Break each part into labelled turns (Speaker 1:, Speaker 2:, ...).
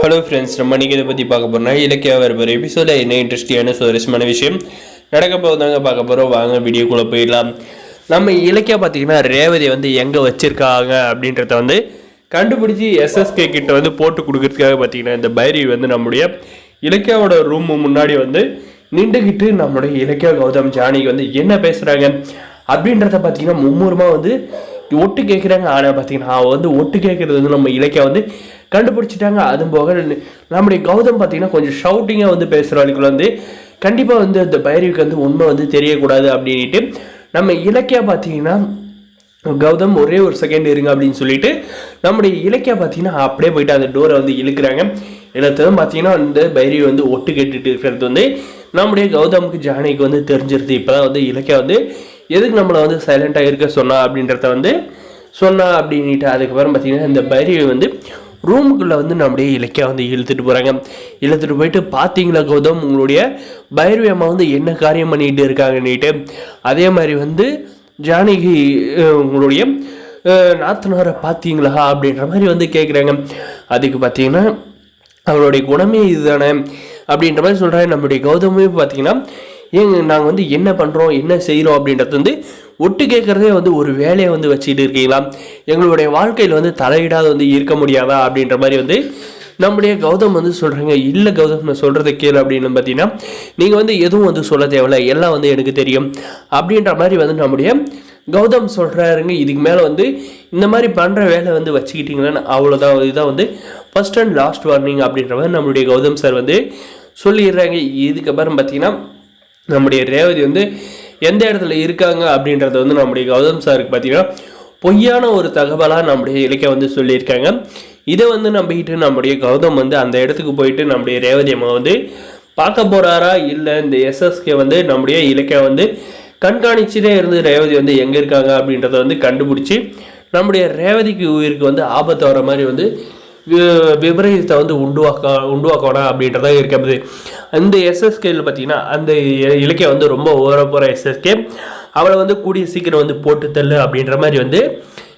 Speaker 1: Hello friends, நம்ம இன்றைக்கி இதை பற்றி பார்க்க போகிறோம்னா இலக்கிய வரப்போகிற எபிசோடில் என்ன இன்ட்ரெஸ்டிங்கான சுவாரஸ்யமான விஷயம் நடக்க போதாங்க பார்க்க போகிறோம். வாங்க வீடியோக்குள்ளே போயிடலாம். நம்ம இலக்கியா பார்த்தீங்கன்னா ரேவதி எங்கே வச்சுருக்காங்க அப்படின்றத கண்டுபிடிச்சி எஸ்எஸ்கே கிட்ட போட்டு கொடுக்கறதுக்காக பார்த்தீங்கன்னா இந்த பைரவி நம்முடைய இலக்கியாவோட ரூம் முன்னாடி நின்றுக்கிட்டு நம்மளுடைய இலக்கியா கௌதம் ஜானிக்கு என்ன பேசுகிறாங்க அப்படின்றத பார்த்தீங்கன்னா மும்முரமாக ஒட்டு கேட்குறாங்க. ஆனால் பார்த்தீங்கன்னா ஒட்டு கேட்குறது நம்ம இலக்கியா கண்டுபிடிச்சிட்டாங்க. அதுவும் போக நம்முடைய கௌதம் பார்த்தீங்கன்னா கொஞ்சம் ஷவுட்டிங்காக பேசுகிறவங்களுக்கு கண்டிப்பாக அந்த பைரவிக்கு உண்மை தெரியக்கூடாது அப்படின்ட்டு நம்ம இலக்கியா பார்த்தீங்கன்னா கௌதம் ஒரே ஒரு செகண்ட் இருங்க அப்படின்னு சொல்லிட்டு நம்முடைய இலக்கியா பார்த்தீங்கன்னா அப்படியே போயிட்டு அந்த டோரை இழுக்கிறாங்க. எல்லாத்தையும் பார்த்தீங்கன்னா அந்த பைரவி ஒட்டு கேட்டுட்டு இருக்கிறது நம்முடைய கௌதமுக்கு ஜானிக்கு தெரிஞ்சிருது. இப்போ தான் இலக்கியா எதுக்கு நம்மளை சைலண்டாக இருக்க சொன்னா அப்படின்றத சொன்னா அப்படின்ட்டு அதுக்கப்புறம் பார்த்தீங்கன்னா இந்த பைரவி ரூமுக்குள்ளே நம்முடைய இலக்கியா இழுத்துட்டு போகிறாங்க. இழுத்துட்டு போயிட்டு பார்த்தீங்களா கௌதம், உங்களுடைய பைரவி அம்மா என்ன காரியம் பண்ணிகிட்டு இருக்காங்கன்னுட்டு. அதே மாதிரி ஜானகி உங்களுடைய நாத்தனாரை பார்த்தீங்களா அப்படின்ற மாதிரி கேட்குறாங்க. அதுக்கு பார்த்தீங்கன்னா அவருடைய குணமே இதுதானே அப்படின்ற மாதிரி சொல்கிறாங்க. நம்முடைய கௌதமே பார்த்தீங்கன்னா நாங்கள் என்ன பண்ணுறோம் என்ன செய்கிறோம் அப்படின்றது ஒட்டு கேட்குறதே ஒரு வேலையை வச்சுக்கிட்டு இருக்கீங்களா, எங்களுடைய வாழ்க்கையில் தலையிடாத இருக்க முடியாதா அப்படின்ற மாதிரி நம்முடைய கௌதம் சொல்கிறாங்க. இல்லை கௌதம், நான் சொல்கிறத கேளு அப்படின்னு பார்த்தீங்கன்னா நீங்கள் எதுவும் சொல்ல தேவையில்ல, எல்லாம் எனக்கு தெரியும் அப்படின்ற மாதிரி நம்முடைய கௌதம் சொல்கிறாருங்க. இதுக்கு மேலே இந்த மாதிரி பண்ணுற வேலை வச்சுக்கிட்டீங்களான்னு அவ்வளோதான், இதுதான் ஃபர்ஸ்ட் அண்ட் லாஸ்ட் வார்னிங் அப்படின்ற மாதிரி நம்முடைய கௌதம் சார் சொல்லிடுறாங்க. இதுக்கப்புறம் பார்த்தீங்கன்னா நம்முடைய ரேவதி எந்த இடத்துல இருக்காங்க அப்படின்றத நம்முடைய கௌதம் சாருக்கு பார்த்தீங்கன்னா பொய்யான ஒரு தகவலாக நம்முடைய இலக்கிய சொல்லியிருக்காங்க. இதை நம்பிக்கிட்டு நம்முடைய கௌதம் அந்த இடத்துக்கு போயிட்டு நம்முடைய ரேவதி அம்மா பார்க்க போகிறாரா, இல்லை இந்த எஸ்எஸ்கே நம்முடைய இலக்கிய கண்காணிச்சுட்டே இருந்து ரேவதி எங்கே இருக்காங்க அப்படின்றத கண்டுபிடிச்சி நம்முடைய ரேவதிக்கு உயிருக்கு ஆபத்து வர மாதிரி விபரீதத்தை உண்டுவாக்கணும் அப்படின்றதான் இருக்கிறது. அந்த எஸ்எஸ்கேல பார்த்தீங்கன்னா அந்த இலக்கிய ரொம்ப ஓர போகிற எஸ்எஸ்கே அவளை கூடிய சீக்கிரம் போட்டு தள்ளு அப்படின்ற மாதிரி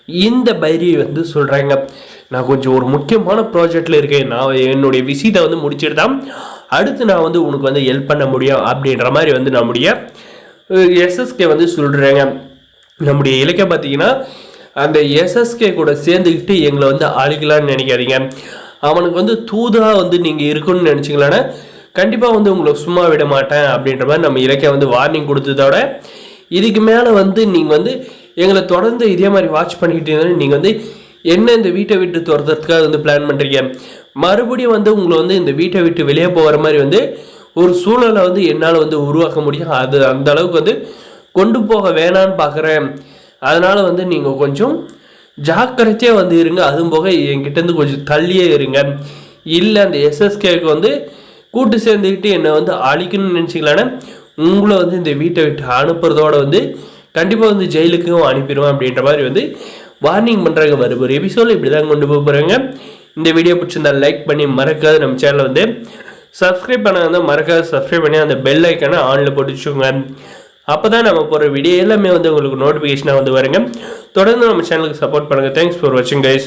Speaker 1: இந்த பைரவி சொல்கிறாங்க. நான் கொஞ்சம் ஒரு முக்கியமான ப்ராஜெக்டில் இருக்கேன், நான் என்னுடைய விஷயத்தை முடிச்சுட்டு தான் அடுத்து நான் உனக்கு ஹெல்ப் பண்ண முடியும் அப்படின்ற மாதிரி நம்முடைய எஸ்எஸ்கே சொல்கிறாங்க. நம்முடைய இலக்கிய பார்த்தீங்கன்னா அந்த எஸ்எஸ்கே கூட சேர்ந்துக்கிட்டு எங்களை அழிக்கலான்னு நினைக்காதீங்க. அவனுக்கு தூதாக நீங்கள் இருக்குன்னு நினச்சிங்களான்னா கண்டிப்பாக உங்களை சும்மா விட மாட்டேன் அப்படின்ற மாதிரி நம்ம இலக்கிய வார்னிங் கொடுத்ததோட இதுக்கு மேலே நீங்கள் எங்களை தொடர்ந்து இதே மாதிரி வாட்ச் பண்ணிக்கிட்டு இருந்தாலும் நீங்கள் என்ன இந்த வீட்டை விட்டு துரத்துறதுக்காக பிளான் பண்ணுறீங்க, மறுபடியும் உங்களை இந்த வீட்டை விட்டு வெளியே போகிற மாதிரி ஒரு சூழலை என்னால் உருவாக்க முடியும். அது அந்த அளவுக்கு கொண்டு போக வேணான்னு பார்க்குறேன். அதனால் நீங்கள் கொஞ்சம் ஜாக்கிரதையாக இருங்க. அதுவும் போக என்கிட்டேருந்து கொஞ்சம் தள்ளியே இருங்க. இல்லை அந்த எஸ்எஸ்கேக்கு கூட்டு சேர்ந்துக்கிட்டு என்னை அழிக்கணும்னு நினச்சிக்கலான்னா உங்களை இந்த வீட்டை விட்டு அனுப்புறதோட கண்டிப்பாக ஜெயிலுக்கும் அனுப்பிடுவேன் அப்படின்ற மாதிரி வார்னிங் பண்ணுறாங்க. வருவார் எபிசோடில் இப்படி தான் கொண்டு போகிறாங்க. இந்த வீடியோ பிடிச்சிருந்தா லைக் பண்ணி மறக்காது நம்ம சேனலை சப்ஸ்கிரைப் பண்ண மறக்காது சப்ஸ்கிரைப் பண்ணி அந்த பெல் ஐக்கானை ஆனில் போட்டு வச்சுக்கோங்க. அப்போ தான் நம்ம போகிற வீடியோ எல்லாமே உங்களுக்கு நோட்டிஃபிகேஷனாக வருங்க. தொடர்ந்து நம்ம சேனலுக்கு சப்போர்ட் பண்ணுங்கள். தேங்க்ஸ் ஃபார் வாட்சிங் கைஸ்.